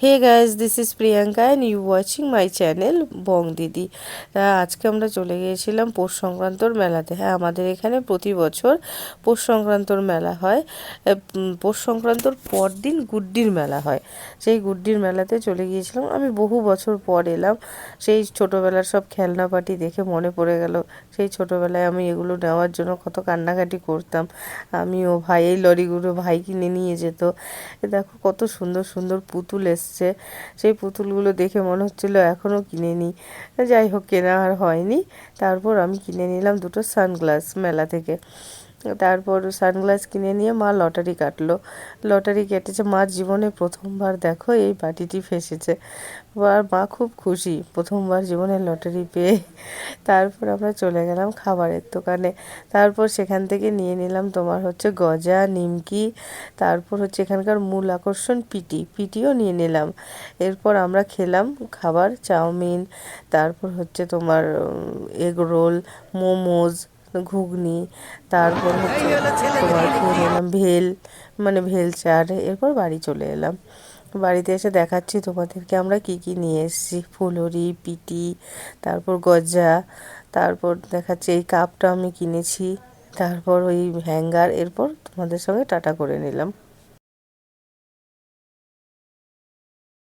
Hey guys, this is Priyanka and you watching my channel Bong Didi. আজকে আমরা চলে গিয়েছিলাম পৌষ সংক্রান্তর মেলাতে। হ্যাঁ, আমাদের এখানে প্রতি বছর পৌষ সংক্রান্তর মেলা হয়। পৌষ সংক্রান্তর পরদিন গুড্ডির মেলা হয়। সেই গুড্ডির মেলাতে চলে গিয়েছিলাম। আমি বহু বছর পর এলাম। সেই ছোটোবেলার সব খেলনাপাতি দেখে মনে পড়ে গেল সেই ছোটোবেলায় আমি এগুলো নেওয়ার জন্য কত কান্নাকাটি করতাম। আমি ও ভাই এই লরিগুলো ভাই কিনে নিয়ে যেত। দেখো কত সুন্দর সুন্দর পুতুল এসছে। সেই পুতুলগুলো দেখে মনে হচ্ছিল এখনও কিনে নিই। যাই হোক, কেনা আর হয়নি। তারপর আমি কিনে নিলাম দুটো সানগ্লাস মেলা থেকে। তারপর সানগ্লাস কিনে নিয়ে মা লটারি কাটলো। লটারি কেটেছে মার জীবনে প্রথমবার, দেখো এই বাটিটি ফেসেছে। আর মা খুব খুশি প্রথমবার জীবনে লটারি পেয়ে। তারপর আমরা চলে গেলাম খাবারের দোকানে। তারপর সেখান থেকে নিয়ে নিলাম তোমার হচ্ছে গজা, নিমকি। তারপর হচ্ছে এখানকার মূল আকর্ষণ পিটিও নিয়ে নিলাম। এরপর আমরা খেলাম খাবার, চাউমিন, তারপর হচ্ছে তোমার এগ রোল, মোমোজ, ঘুগনি। তারপর হচ্ছে তোমার খেয়ে নিলাম ভেল, মানে ভেল চাট। এরপর বাড়ি চলে এলাম। বাড়িতে এসে দেখাচ্ছি তোমাদেরকে আমরা কি কি নিয়ে এসেছি। ফুলুরি, পিটি, তারপর গজা, তারপর দেখাচ্ছি এই কাপটা আমি কিনেছি, তারপর ওই হ্যাঙ্গার। এরপর তোমাদের সঙ্গে টাটা করে নিলাম।